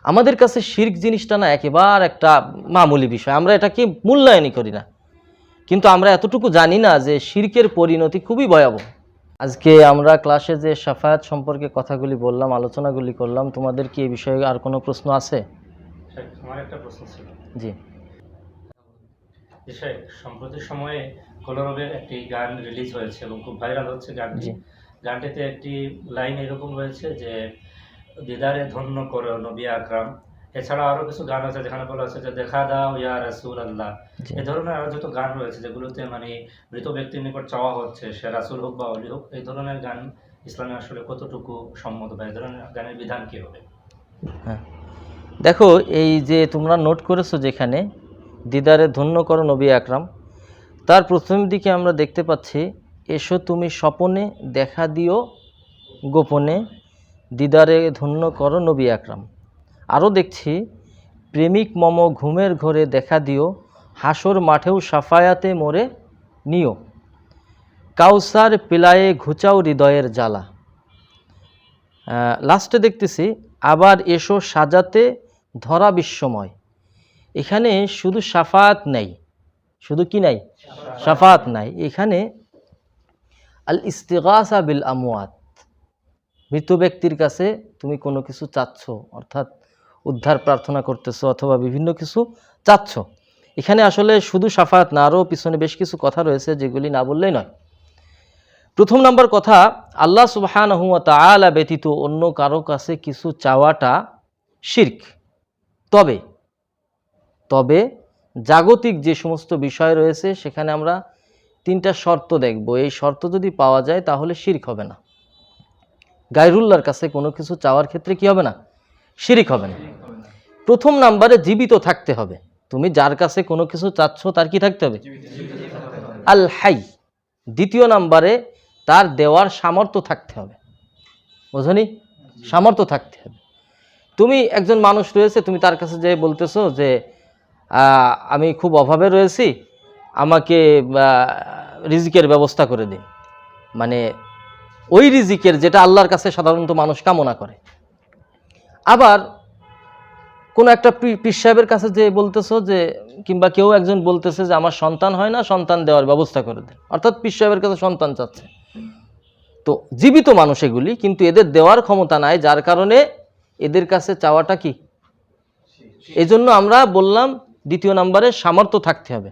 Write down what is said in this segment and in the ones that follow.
আমাদের কাছে শিরক জিনিসটা না একেবারে একটা মামুলি বিষয়, আমরা এটাকে মূল্যায়নই করি না, কিন্তু আমরা এতটুকু জানি না যে শিরকের পরিণতি খুবই ভয়াবহ। আজকে আমরা ক্লাসে যে শাফায়াত সম্পর্কে কথাগুলি বললাম, আলোচনাগুলি করলাম, তোমাদের কি এই বিষয়ে আর কোনো প্রশ্ন আছে? আমার একটা প্রশ্ন ছিল। জি। সম্প্রতি সময়ে কলরবের একটি গান রিলিজ হয়েছে এবং খুব ভাইরাল হচ্ছে গানটি। গানটিতে একটি লাইন এরকম রয়েছে যে দিদারে ধন্য করো নবী আকরাম। এছাড়া আরো কিছু গান আছে যেখানে বলা আছে যে দেখা দাও ইয়া রাসূলুল্লাহ। এই ধরনের আরো যত গান রয়েছে যেগুলোতে মানে মৃত ব্যক্তির নিকট চাওয়া হচ্ছে সে রাসূল হোক বা ওলি হোক, এই ধরনের গান ইসলামে আসলে কতটুকু সম্মত বা এই ধরনের গানের বিধান কি হবে? হ্যাঁ, দেখো এই যে তোমরা নোট করেছো যেখানে দিদারে ধন্য করো নবী আকরাম, তার প্রথম দিকে আমরা দেখতে পাচ্ছি এসো তুমি স্বপনে দেখা দিও গোপনে দিদারে ধন্য করো নবী আকরাম। আরও দেখছি প্রেমিক মম ঘুমের ঘরে দেখা দিও হাসর মাঠেও সাফায়াতে মোরে নিও কাউসার পিলায়ে ঘুচাও হৃদয়ের জ্বালা। লাস্টে দেখতেছি আবার এসো সাজাতে ধরা বিশ্বময়। এখানে শুধু সাফায়াত নেই, শুধু কি নাই? সাফায়াত নাই, এখানে আল ইস্তিগাসা বিল আমওয়াত, মৃত ব্যক্তির কাছে তুমি কোনো কিছু চাচ্ছ, অর্থাৎ উদ্ধার প্রার্থনা করতেছো অথবা বিভিন্ন কিছু চাচ্ছ। এখানে আসলে শুধু সাফায়াত না, আরও পিছনে বেশ কিছু কথা রয়েছে যেগুলি না বললেই নয়। প্রথম নাম্বার কথা, আল্লাহ সুবহানাহু ওয়া তাআলা ব্যতীত অন্য কারো কাছে কিছু চাওয়াটা শিরক। তবে তবে জাগতিক যে সমস্ত বিষয় রয়েছে সেখানে আমরা তিনটা শর্ত দেখব, এই শর্ত যদি পাওয়া যায় তাহলে শিরক হবে না। গায়রুল্লাহর কাছে কোনো কিছু চাওয়ার ক্ষেত্রে কি হবে না? শিরক হবে না। প্রথম নাম্বারে জীবিত থাকতে হবে। তুমি যার কাছে কোনো কিছু চাচ্ছ তার কি থাকতে হবে? আল হাই। দ্বিতীয় নাম্বারে তার দেওয়ার সামর্থ্য থাকতে হবে। বোঝনি? সামর্থ্য থাকতে হবে। তুমি একজন মানুষ রয়েছে, তুমি তার কাছে যে বলতেছো যে আমি খুব অভাবে রয়েছি, আমাকে রিজিকের ব্যবস্থা করে দিন, মানে ওই রিজিকের যেটা আল্লাহর কাছে সাধারণত মানুষ কামনা করে। আবার কোনো একটা পীর সাহেবের কাছে যে বলতেছো যে, কিংবা কেউ একজন বলতেছে যে আমার সন্তান হয় না, সন্তান দেওয়ার ব্যবস্থা করে দেন, অর্থাৎ পীর সাহেবের কাছে সন্তান চাচ্ছে। তো জীবিত মানুষ এগুলি, কিন্তু এদের দেওয়ার ক্ষমতা নাই, যার কারণে এদের কাছে চাওয়াটা কি? এজন্য আমরা বললাম দ্বিতীয় নম্বরে সামর্থ্য থাকতে হবে,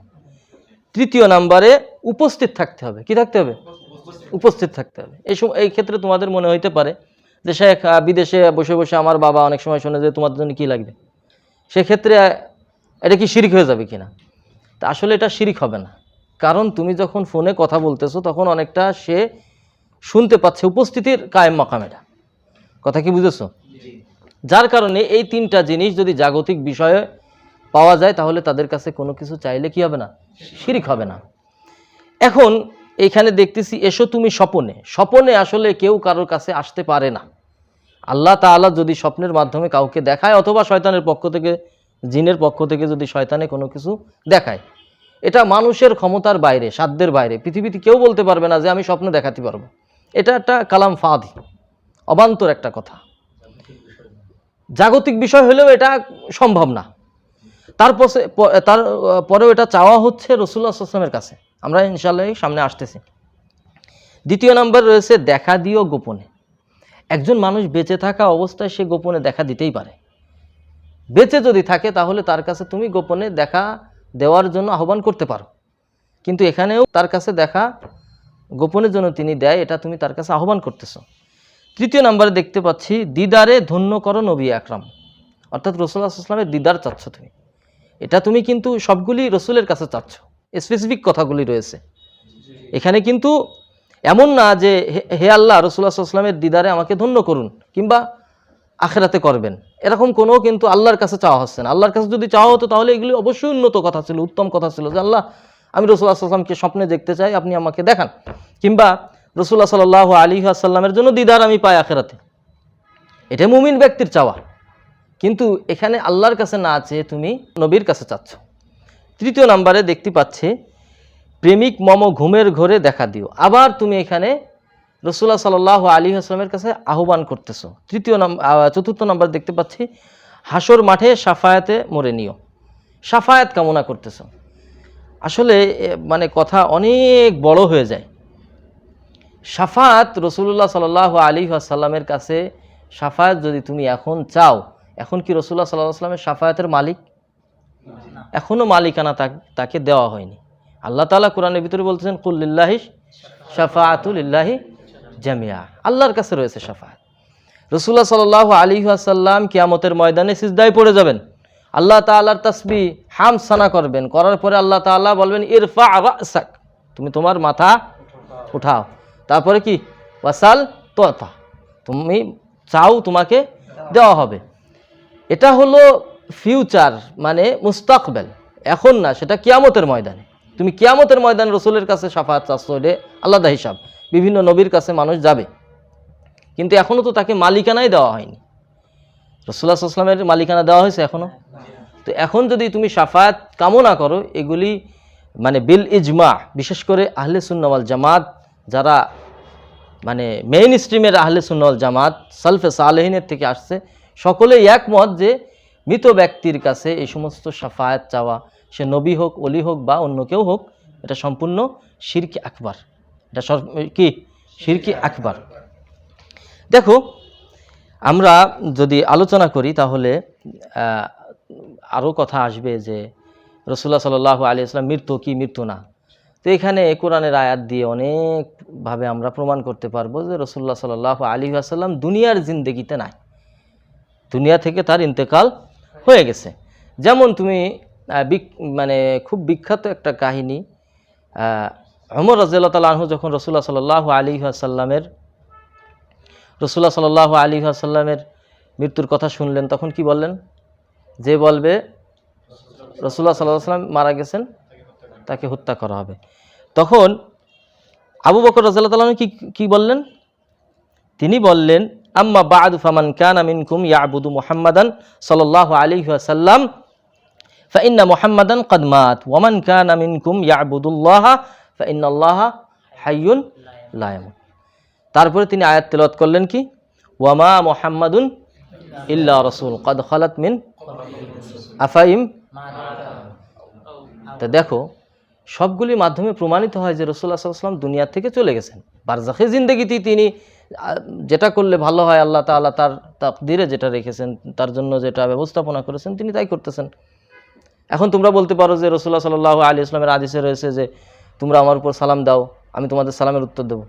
তৃতীয় নম্বরে উপস্থিত থাকতে হবে। কি থাকতে হবে? উপস্থিত থাকতে হবে। এই ক্ষেত্রে তোমাদের মনে হইতে পারে যে শেখ বিদেশে বসে বসে আমার বাবা অনেক সময় শুনে যে তোমাদের জন্য কি লাগবে, সেক্ষেত্রে এটা কি শিরক হয়ে যাবে কিনা? তা আসলে এটা শিরক হবে না, কারণ তুমি যখন ফোনে কথা বলতেছো তখন অনেকটা সে শুনতে পাচ্ছে, উপস্থিতির কায়েম মাকাম এটা। কথা কি বুঝেছো? যার কারণে এই তিনটা জিনিস যদি জাগতিক বিষয়ে পাওয়া যায় তাহলে তাদের কাছে কোনো কিছু চাইলে কি হবে না? শিরক হবে না। এখন এইখানে দেখতেছি এসো তুমি স্বপনে। স্বপনে আসলে কেউ কারোর কাছে আসতে পারে না। আল্লাহ তাআলা যদি স্বপ্নের মাধ্যমে কাউকে দেখায়, অথবা শয়তানের পক্ষ থেকে, জিনের পক্ষ থেকে যদি শয়তানে কোনো কিছু দেখায়, এটা মানুষের ক্ষমতার বাইরে, সাধ্যের বাইরে। পৃথিবীতে কেউ বলতে পারবে না যে আমি স্বপ্নে দেখাতে পারবো। এটা একটা কালাম ফাদি, অবান্তর একটা কথা। জাগতিক বিষয় হলেও এটা সম্ভব না। তারপরেও এটা চাওয়া হচ্ছে রাসূলুল্লাহ সাল্লাল্লাহু আলাইহি ওয়াসাল্লামের কাছে। আমরা ইনশাআল্লাহ সামনে আসতেছি। দ্বিতীয় নাম্বার রয়েছে দেখা দিও গোপনে। একজন মানুষ বেঁচে থাকা অবস্থায় সে গোপনে দেখা দিতেই পারে। বেঁচে যদি থাকে তাহলে তার কাছে তুমি গোপনে দেখা দেওয়ার জন্য আহ্বান করতে পারো, কিন্তু এখানেও তার কাছে দেখা গোপনের জন্য তিনি দেয়, এটা তুমি তার কাছে আহ্বান করতেছো। তৃতীয় নাম্বারে দেখতে পাচ্ছি দিদারে ধন্য করো নবী আকরাম, অর্থাৎ রাসূলুল্লাহ সাল্লাল্লাহু আলাইহি ওয়াসাল্লামের দিদার চাচ্ছ তুমি। এটা তুমি কিন্তু সবগুলি রসুলের কাছে চাচ্ছ, স্পেসিফিক কথাগুলি রয়েছে এখানে। কিন্তু এমন না যে হে আল্লাহ, রাসূলুল্লাহ সাল্লাল্লাহু আলাইহি ওয়াসাল্লামের দিদারে আমাকে ধন্য করুন, কিংবা আখিরাতে করবেন, এরকম কোনো কিন্তু আল্লাহর কাছে চাওয়া হচ্ছে না। আল্লাহর কাছে যদি চাওয়া হতো তাহলে এগুলি অবশ্যই উন্নত কথা ছিল, উত্তম কথা ছিল, যে আল্লাহ আমি রাসূলুল্লাহ সাল্লাল্লাহু আলাইহি ওয়াসাল্লামকে স্বপ্নে দেখতে চাই, আপনি আমাকে দেখান, কিংবা রাসূলুল্লাহ সাল্লাল্লাহু আলাইহি ওয়াসাল্লামের জন্য দিদার আমি পাই আখিরাতে। এটা মুমিন ব্যক্তির চাওয়া, কিন্তু এখানে আল্লাহর কাছে না চেয়ে তুমি নবীর কাছে চাচ্ছ। তৃতীয় নাম্বারে দেখতে পাচ্ছে প্রেমিক মম ঘুমের ঘরে দেখা দিও। আবার তুমি এখানে রাসূলুল্লাহ সাল্লাল্লাহু আলাইহি ওয়াসাল্লামের কাছে আহ্বান করতেছো। চতুর্থ নাম্বার দেখতে পাচ্ছি হাসর মাঠে সাফায়াতে মরে নিও। সাফায়াত কামনা করতেছ, আসলে মানে কথা অনেক বড় হয়ে যায়। সাফায়াত রাসূলুল্লাহ সাল্লাল্লাহু আলাইহি ওয়াসাল্লামের কাছে সাফায়াত যদি তুমি এখন চাও, এখন কি রাসূলুল্লাহ সাল্লাল্লাহু আলাইহি ওয়াসাল্লামের সাফায়াতের মালিক? এখনো মালিকানা তাকে দেওয়া হয়নি। আল্লাহ তাআলা কোরআনের ভিতরে বলতেছেন কুল লিল্লাহি শাফাআতু লিল্লাহি জামিআ, আল্লাহর কাছে রয়েছে শাফাআত। রাসূলুল্লাহ সাল্লাল্লাহু আলাইহি ওয়াসাল্লাম কিয়ামতের ময়দানে সিজদায় পড়ে যাবেন, আল্লাহ তাআলার তাসবিহ হামদ সানা করবেন, করার পরে আল্লাহ তাআলা বলবেন ইরফা রাসাক, তুমি তোমার মাথা উঠাও। তারপরে কি ওয়াসাল তুতা, তুমি চাও তোমাকে দেওয়া হবে। এটা হলো ফিউচার, মানে মুস্তাকবেল, এখন না, সেটা কিয়ামতের ময়দানে। তুমি কিয়ামতের ময়দানে রসুলের কাছে শাফাআত চাচ্ছ, এটা আলাদা হিসাব। বিভিন্ন নবীর কাছে মানুষ যাবে, কিন্তু এখনও তো তাকে মালিকানাই দেওয়া হয়নি। রাসূলুল্লাহ সাল্লাল্লাহু আলাইহি ওয়াসাল্লামের মালিকানা দেওয়া হয়েছে এখনও? তো এখন যদি তুমি শাফাআত কামনা করো, এগুলি মানে বিল ইজমা, বিশেষ করে আহলে সুন্নাহ ওয়াল জামাত, যারা মানে মেইন স্ট্রিমের আহলে সুন্নাহ ওয়াল জামাত সালফে সালেহিনের থেকে আসছে, সকলেই একমত যে মৃত ব্যক্তির কাছে এই সমস্ত শাফায়াত চাওয়া, সে নবী হোক, ওলি হোক বা অন্য কেউ হোক, এটা সম্পূর্ণ শিরকি আকবার। এটা কি শিরকি আকবার। দেখো, আমরা যদি আলোচনা করি তাহলে আরও কথা আসবে যে রাসূলুল্লাহ সাল্লাল্লাহু আলাইহি ওয়াসাল্লাম মৃত্যু কি মৃত্যু না। তো এখানে কোরআনের আয়াত দিয়ে অনেকভাবে আমরা প্রমাণ করতে পারবো যে রাসূলুল্লাহ সাল্লাল্লাহু আলাইহি ওয়াসাল্লাম দুনিয়ার জিন্দেগিতে নাই, দুনিয়া থেকে তার ইন্তেকাল হয়ে গেছে। যেমন তুমি মানে খুব বিখ্যাত একটা কাহিনী, ওমর রাদিয়াল্লাহু তাআলা আনহু যখন রাসূলুল্লাহ সাল্লাল্লাহু আলাইহি ওয়াসাল্লামের মৃত্যুর কথা শুনলেন, তখন কি বললেন? যে বলবে রাসূলুল্লাহ সাল্লাল্লাহু আলাইহি ওয়াসাল্লাম মারা গেছেন, তাকে হত্যা করা হবে। তখন আবু বকর রাদিয়াল্লাহু তাআলা আনহু কি বললেন? তিনি বললেন আম্মা বা'দু ফামান কানা মিনকুম ইয়াবুদু মুহাম্মাদান সাল্লাল্লাহু আলাইহি ওয়াসাল্লাম ফাইন্না মুহাম্মাদান ক্বাদ মাত ওয়া মান কানা মিনকুম ইয়াবুদুল্লাহা ফাইন্নাল্লাহা হাইয়ুন লা ইয়ামুত। তারপরে তিনি আয়াত তেলাওয়াত করলেন কি, ওয়া মা মুহাম্মাদুন ইল্লা রাসূল ক্বাদ খালাত মিন আফাইম। তা দেখো, সবগুলির মাধ্যমে প্রমাণিত হয় যে রাসূলুল্লাহ সাল্লাল্লাহু আলাইহি ওয়াসাল্লাম দুনিয়া থেকে চলে গেছেন। বারজাখে জিন্দেগিতে তিনি যেটা করলে ভালো হয়, আল্লাহ তাআলা তার তাকদিরে যেটা রেখেছেন, তার জন্য যেটা ব্যবস্থাপনা করেছেন, তিনি তাই করতেছেন। এখন তোমরা বলতে পারো যে রাসূলুল্লাহ সাল্লাল্লাহু আলাইহি ওয়াসাল্লামের হাদিসে রয়েছে যে তোমরা আমার উপর সালাম দাও, আমি তোমাদের সালামের উত্তর দেব।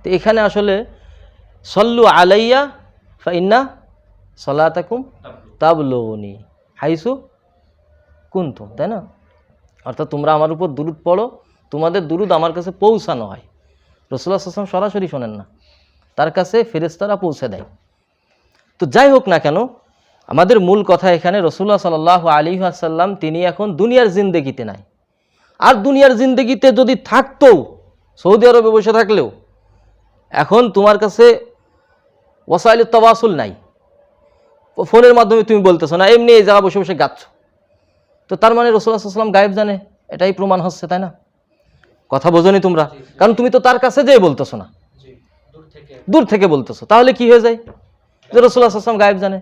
তো এখানে আসলে সল্লু আলাইয়া ফাইন্না সালাতাকুম তাবলুগুনি হাইসু কুনতুম, তাই না? অর্থাৎ তোমরা আমার উপর দুরূদ পড়ো, তোমাদের দুরূদ আমার কাছে পৌঁছানো হয়। রাসূলুল্লাহ সাল্লাল্লাহু আলাইহি ওয়াসাল্লাম সরাসরি শোনেন না, তার কাছে ফেরেশতারা পৌঁছে দেয়। তো যাই হোক না কেন, আমাদের মূল কথা এখানে রাসূলুল্লাহ সাল্লাল্লাহু আলাইহি ওয়াসাল্লাম তিনি এখন দুনিয়ার জিন্দেগিতে নাই। আর দুনিয়ার জিন্দেগিতে যদি থাকতো, সৌদি আরবে বসে থাকলেও, এখন তোমার কাছে ওয়াসাইলুত তাওয়াসুল নাই, ফোনের মাধ্যমে তুমি বলতেছো না, এমনি এই জায়গা বসে বসে গাচ্ছ। তো তার মানে রাসূলুল্লাহ সাল্লাল্লাহু আলাইহি ওয়াসাল্লাম গায়েব জানে, এটাই প্রমাণ হচ্ছে, তাই না? কথা বোঝনি তোমরা? কারণ তুমি তো তার কাছে যেয়ে বলতেছো না, দূর থেকে বলতেছো। তাহলে কি হয়ে যায় যে রাসূলুল্লাহ সাল্লাল্লাহু আলাইহি ওয়াসাল্লাম গায়েব জানে?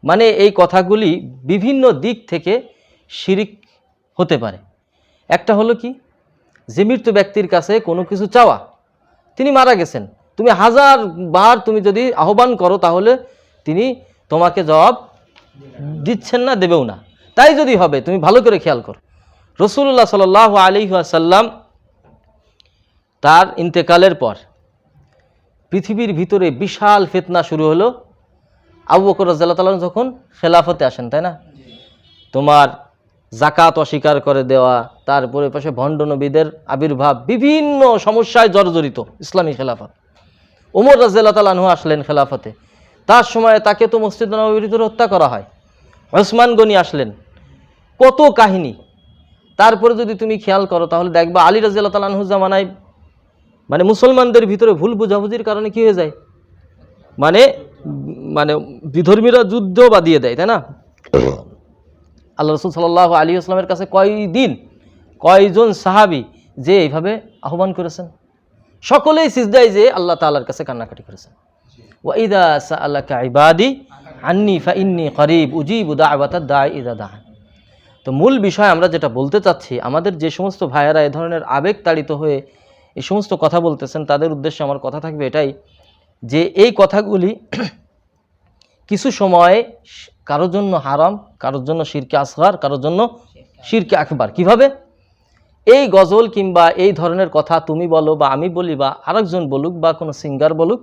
মানে এই কথাগুলি বিভিন্ন দিক থেকে শিরিক হতে পারে। একটা হলো কি, যে মৃত ব্যক্তির কাছে কোনো কিছু চাওয়া, তিনি মারা গেছেন, তুমি 1000 বার তুমি যদি আহ্বান করো, তাহলে তিনি তোমাকে জবাব দিচ্ছেন না, দেবেও না। তাই যদি হবে, তুমি ভালো করে খেয়াল করো, রাসূলুল্লাহ সাল্লাল্লাহু আলাইহি ওয়াসাল্লাম তার ইন্তেকালের পর পৃথিবীর ভিতরে বিশাল ফিতনা শুরু হলো। আবু বকর রাদিয়াল্লাহু তাআলা যখন খেলাফতে আসেন, তাই না? তোমার যাকাত অস্বীকার করে দেওয়া, তারপরে পাশে ভণ্ড নবীদের আবির্ভাব, বিভিন্ন সমস্যায় জর্জরিত ইসলামী খেলাফত। ওমর রাদিয়াল্লাহু তাআলা আনহু আসলেন খেলাফতে, তার সময় তাকে তো মসজিদ নববীর ভিতরে হত্যা করা হয়। ওসমান গনি আসলেন, কত কাহিনী। তারপরে যদি তুমি খেয়াল করো তাহলে দেখবা আলী রাদিয়াল্লাহু তাআলা আনহু জামানায় মানে মুসলমানদের ভিতরে ভুল বুঝাবুঝির কারণে কি হয়ে যায়, মানে মানে বিধর্মীরা যুদ্ধ বাদিয়ে দেয়, তাই না? আল্লাহ রাসূল সাল্লাল্লাহু আলাইহি ওয়াসাল্লামের কাছে কয়জন সাহাবী যে এইভাবে আহ্বান করেছেন, সকলেই সিজদায় যে আল্লাহ তাআলার কাছে কান্নাকাটি করেছেন। ওয়া ইযা সাআলাকা ইবাদি আন্নি ফাইন্নী করিব উজিবু দাওয়াতাদ দাঈ ইযা দাআন। তো মূল বিষয় আমরা যেটা বলতে চাচ্ছি, আমাদের যে সমস্ত ভাইয়েরা এ ধরনের আবেগ তাড়িত হয়ে এই সমস্ত কথা বলতেছেন, তাদের উদ্দেশ্যে আমার কথা থাকবে এটাই যে এই কথাগুলি কিছু সময় কারোর জন্য হারাম, কারোর জন্য শিরকে আসগার, কারোর জন্য শিরকে আকবার। কিভাবে? এই গজল কিংবা এই ধরনের কথা তুমি বলো বা আমি বলি বা আরেকজন বলুক বা কোনো সিঙ্গার বলুক,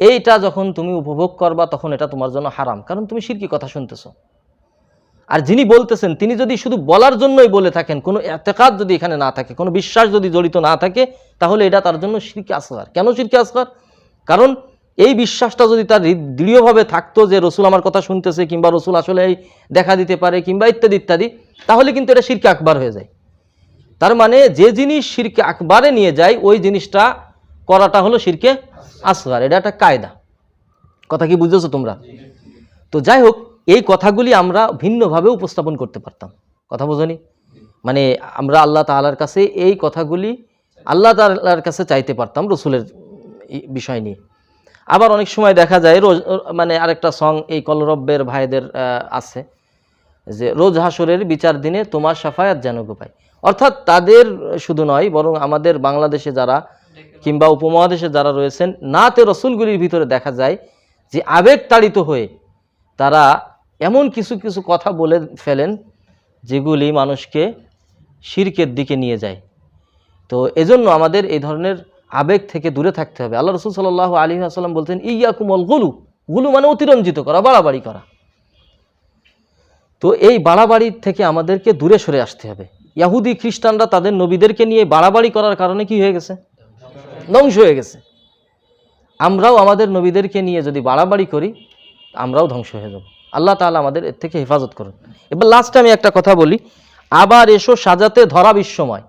এইটা যখন তুমি উপভোগ করবা তখন এটা তোমার জন্য হারাম, কারণ তুমি শিরকি কথা শুনতেছো। আর যিনি বলতেছেন তিনি যদি শুধু বলার জন্যই বলে থাকেন, কোনো এতেকাদ যদি এখানে না থাকে, কোনো বিশ্বাস যদি জড়িত না থাকে, তাহলে এটা তার জন্য শিরকে আসগার। কেন শিরকে আসগার? কারণ এই বিশ্বাসটা যদি তার দৃঢ়ভাবে থাকতো যে রসুল আমার কথা শুনতেছে কিংবা রসুল আসলে দেখা দিতে পারে কিংবা ইত্যাদি ইত্যাদি, তাহলে কিন্তু এটা শিরকে আকবার হয়ে যায়। তার মানে যে জিনিস শিরকে আকবারে নিয়ে যায় ওই জিনিসটা করাটা হলো শিরকে আসগার। এটা একটা কায়দা। কথা কি বুঝেছো তোমরা? তো যাই হোক, এই কথাগুলি আমরা ভিন্নভাবে উপস্থাপন করতে পারতাম। কথা বোঝনি? মানে আমরা আল্লাহ তাআলার কাছে এই কথাগুলি আল্লাহ তাআলার কাছে চাইতে পারতাম রসুলের বিষয় নিয়ে। আবার অনেক সময় দেখা যায় মানে আরেকটা সং এই কলরব্যের ভাইদের আছে যে রোজ হাসরের বিচার দিনে তোমার শাফায়াত যেন গো পাই। অর্থাৎ তাদের শুধু নয়, বরং আমাদের বাংলাদেশে যারা কিংবা উপমহাদেশে যারা রয়েছেন, নাতে রসুলগুলির ভিতরে দেখা যায় যে আবেগ তাড়িত হয়ে তারা এমন কিছু কিছু কথা বলে ফেলেন যেগুলি মানুষকে শিরকের দিকে নিয়ে যায়। তো এজন্য আমাদের এই ধরনের আবেগ থেকে দূরে থাকতে হবে। আল্লাহ রসুল সাল্লাল্লাহু আলাইহি ওয়াসাল্লাম বলতেন ইয়াকুমুল গুলু, গুলু মানে অতিরঞ্জিত করা, বাড়াবাড়ি করা। তো এই বাড়াবাড়ির থেকে আমাদেরকে দূরে সরে আসতে হবে। ইহুদি খ্রিস্টানরা তাদের নবীদেরকে নিয়ে বাড়াবাড়ি করার কারণে কি হয়ে গেছে? ধ্বংস হয়ে গেছে। আমরাও আমাদের নবীদেরকে নিয়ে যদি বাড়াবাড়ি করি আমরাও ধ্বংস হয়ে যাব। আল্লাহ তাআলা আমাদের এর থেকে হেফাজত করুন। এবার লাস্টে আমি একটা কথা বলি, আবার এসো সাজাতে ধরা বিশ্বময়।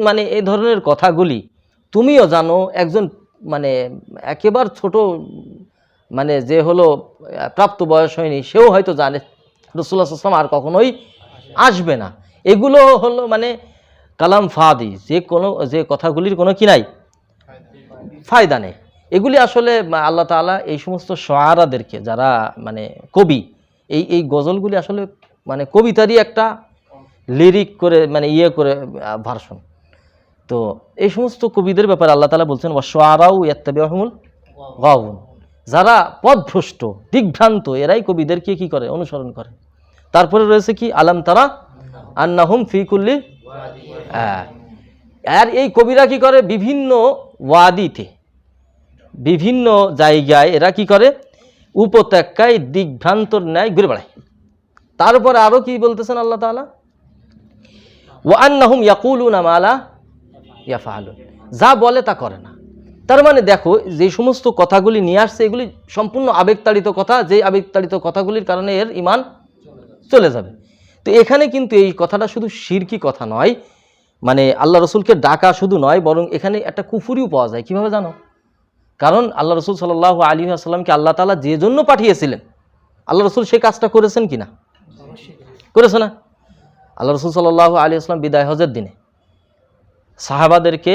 মানে এই ধরনের কথাগুলি তুমিও জানো, একজন মানে একেবারে ছোট মানে যে হলো প্রাপ্ত বয়স হয়নি সেও হয়তো জানে রাসূলুল্লাহ সাল্লাল্লাহু আলাইহি ওয়াসাল্লাম আর কখনোই আসবে না। এগুলো হলো মানে কালাম ফাদি, যে কথাগুলির কোনো কি নাই, ফায়দা নেই। এগুলি আসলে আল্লাহ তাআলা এই সমস্ত শুআরাদেরকে, যারা মানে কবি, এই গজলগুলি আসলে মানে কবিতারই একটা লিরিক করে মানে করে ভার্সন। তো এই সমস্ত কবিদের ব্যাপারে আল্লাহ তাআলা বলছেন ওয়াশুআরাউ ইয়াত্তাবিউহুমুল গাওয়ুন, যারা পথভ্রষ্ট দিগ্ভ্রান্ত এরাই কবিদেরকে কি করে? অনুসরণ করে। তারপরে রয়েছে কি আলাম তারা আন্নাহুম ফি কুল্লি, আর এই কবিরা কি করে? বিভিন্ন ওয়াদিতে, বিভিন্ন জায়গায় এরা কি করে? উপত্যকায় দিগ্ভ্রান্তর ন্যায় ঘুরে বেড়ায়। তারপরে আরো কি বলতেছেন আল্লাহ তাআলা? ওয়া আন্নাহুম ইয়াকুলুনা মা লা ইয়াফআলুন, যা বলে তা করে না। তার মানে দেখো, যে সমস্ত কথাগুলি নিয়ে আসছে এগুলি সম্পূর্ণ আবেগতাড়িত কথা, যে আবেগতাড়িত কথাগুলির কারণে এর ঈমান চলে যাবে। তো এখানে কিন্তু এই কথাটা শুধু শিরকি কথা নয়, মানে আল্লাহ রসুলকে ডাকা শুধু নয়, বরং এখানে একটা কুফরিও পাওয়া যায়। কিভাবে জানো? কারণ আল্লাহ রসুল সাল্লাল্লাহু আলাইহি ওয়াসাল্লামকে আল্লাহ তাআলা যে জন্য পাঠিয়েছিলেন, আল্লাহ রসুল সেই কাজটা করেছেন কিনা? করেছে না? আল্লাহ রসুল সাল্লাল্লাহু আলাইহি ওয়াসাল্লাম বিদায় হজের দিনে সাহাবাদেরকে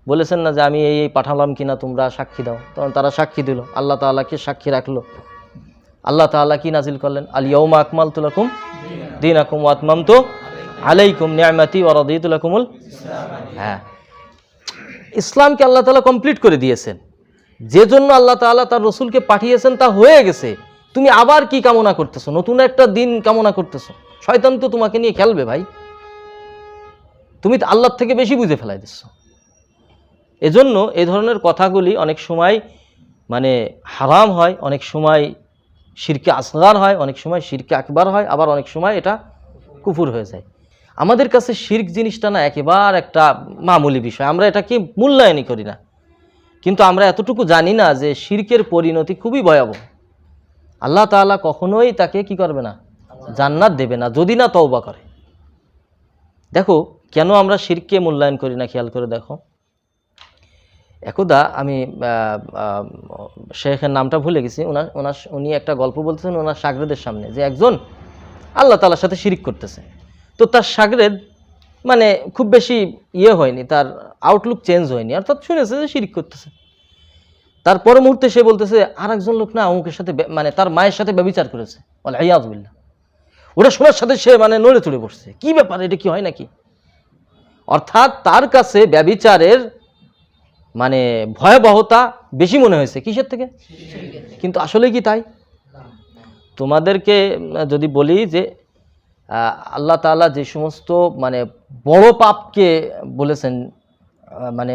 বলেছেন না যে আমি এই পাঠালাম কিনা, তোমরা সাক্ষী দাও। তখন তারা সাক্ষী দিল, আল্লাহ তাআলাকে সাক্ষী রাখলো। আল্লাহ তাআলা কি নাজিল করলেন? আল ইয়াউমা আকমালতু লাকুম দীনাকুম ওয়া আতমামতু আলাইকুম নি'মাতি ওয়া রাদিতু লাকুমুল হ্যাঁ, ইসলামকে আল্লাহ তাআলা কমপ্লিট করে দিয়েছেন। যে জন্য আল্লাহ তাআলা তার রসুলকে পাঠিয়েছেন তা হয়ে গেছে। তুমি আবার কি কামনা করতেছো? নতুন একটা দিন কামনা করতেছো? শয়তান তো তোমাকে নিয়ে খেলবে ভাই। তুমি তো আল্লাহর থেকে বেশি বুঝে ফেলাই দিচ্ছ। এজন্য এই ধরনের কথাগুলি অনেক সময় মানে হারাম হয়, অনেক সময় শিরকে আসগার হয়, অনেক সময় শিরকে আকবার হয়, আবার অনেক সময় এটা কুফর হয়ে যায়। আমাদের কাছে শিরক জিনিসটা না একেবারে একটা মামুলি বিষয়, আমরা এটাকে মূল্যায়নই করি না। কিন্তু আমরা এতটুকু জানি না যে শিরকের পরিণতি খুবই ভয়াবহ। আল্লাহ তাআলা কখনোই তাকে কি করবে না? জান্নাত দেবে না, যদি না তওবা করে। দেখো কেন আমরা শিরককে মূল্যায়ন করি না, খেয়াল করে দেখো। একদা আমি শেখের নামটা ভুলে গেছি, উনি একটা গল্প বলতেছেন ওনার শাগরেদের সামনে, যে একজন আল্লাহ তাআলার সাথে শিরিক করতেছে। তো তার শাগরেদ মানে খুব বেশি হয়নি, তার আউটলুক চেঞ্জ হয়নি, অর্থাৎ শুনেছে যে শিরিক করতেছে। তার পর মুহূর্তে সে বলতেছে আরেকজন লোক না অমুকের সাথে মানে তার মায়ের সাথে ব্যভিচার করেছে, বলে আইয়াযুবিল্লাহ। ওটা শোনার সাথে সে মানে নড়ে চড়ে পড়ছে, কি ব্যাপার, এটা কি হয় নাকি? অর্থাৎ তার কাছে ব্যভিচারের মানে ভয়াবহতা বেশি মনে হয়েছে কিসের থেকে? কিন্তু আসলে কি তাই? তোমাদেরকে যদি বলি যে আল্লাহ তাআলা যে সমস্ত মানে বড় পাপকে বলেছেন, মানে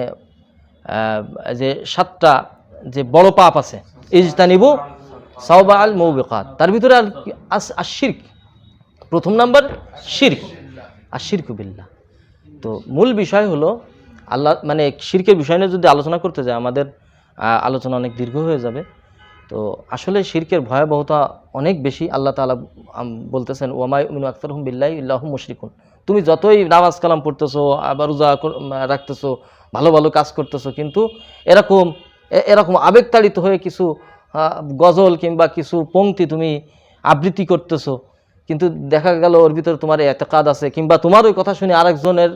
যে 7টা যে বড় পাপ আছে, ইজতানিবু সাওবাল মুবিকাত, তার ভিতরে আশ-শিরক, প্রথম নাম্বার শিরক, আশ-শিরকু বিল্লাহ। তো মূল বিষয় হলো আল্লাহ মানে শিরকের বিষয় নিয়ে যদি আলোচনা করতে যাই আমাদের আলোচনা অনেক দীর্ঘ হয়ে যাবে। তো আসলে শিরকের ভয়াবহতা অনেক বেশি। আল্লাহ তাআলা বলতেছেন ওয়ামা ইউমিনু আকসারুহুম বিল্লাহি ইল্লা হুম মুশরিকুন। তুমি যতই নামাজ কালাম পড়তেছো, আবার রোজা রাখতেছো, ভালো ভালো কাজ করতেছো, কিন্তু এরকম আবেগতাড়িত হয়ে কিছু গজল কিংবা কিছু পংক্তি তুমি আবৃত্তি করতেছো, কিন্তু দেখা গেল ওর ভিতরে তোমার এতেকাদ আছে, কিংবা তোমার ওই কথা শুনে আরেকজনের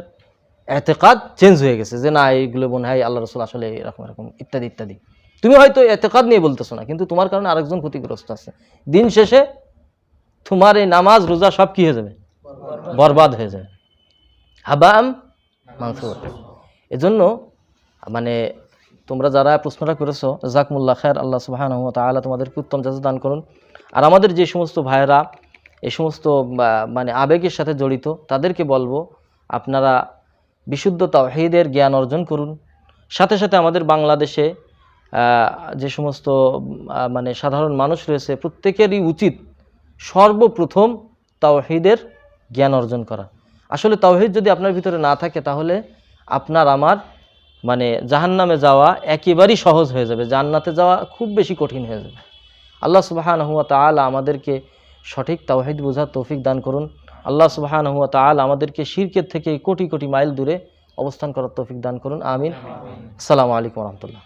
এতেকাদ চেঞ্জ হয়ে গেছে যে না এইগুলো মনে হয় আল্লাহ রাসূল আসলে এরকম এরকম ইত্যাদি ইত্যাদি। তুমি হয়তো এতেকাদ নিয়ে বলতেছো না, কিন্তু তোমার কারণে আরেকজন ক্ষতিগ্রস্ত আছে। দিন শেষে তোমার এই নামাজ রোজা সব কি হয়ে যাবে? বরবাদ হয়ে যাবে, হাবাম মানসুর। এজন্য মানে তোমরা যারা প্রশ্নটা করেছো, জাযাকুমুল্লাহ খায়র, আল্লাহ সুবহানাহু ওয়া তাআলা তোমাদেরকে উত্তম জাযা দান করুন। আর আমাদের যে সমস্ত ভাইয়েরা এই সমস্ত মানে আবেগের সাথে জড়িত, তাদেরকে বলবো আপনারা বিশুদ্ধ তাওহীদের জ্ঞান অর্জন করুন। সাথে সাথে আমাদের বাংলাদেশে যে সমস্ত মানে সাধারণ মানুষ রয়েছে, প্রত্যেকেরই উচিত সর্বপ্রথম তাওহীদের জ্ঞান অর্জন করা। আসলে তাওহীদ যদি আপনার ভিতরে না থাকে, তাহলে আপনার আমার মানে জাহান্নামে যাওয়া একেবারেই সহজ হয়ে যাবে, জান্নাতে যাওয়া খুব বেশি কঠিন হয়ে যাবে। আল্লাহ সুবহানাহু ওয়া তাআলা আমাদেরকে সঠিক তাওহীদ বোঝার তৌফিক দান করুন। আল্লাহ সুবহানাহু ওয়া তাআলা আমাদেরকে শিরকের থেকে কোটি কোটি মাইল দূরে অবস্থান করার তৌফিক দান করুন। আমিন। আসসালামু আলাইকুম ওয়া রাহমাতুল্লাহ।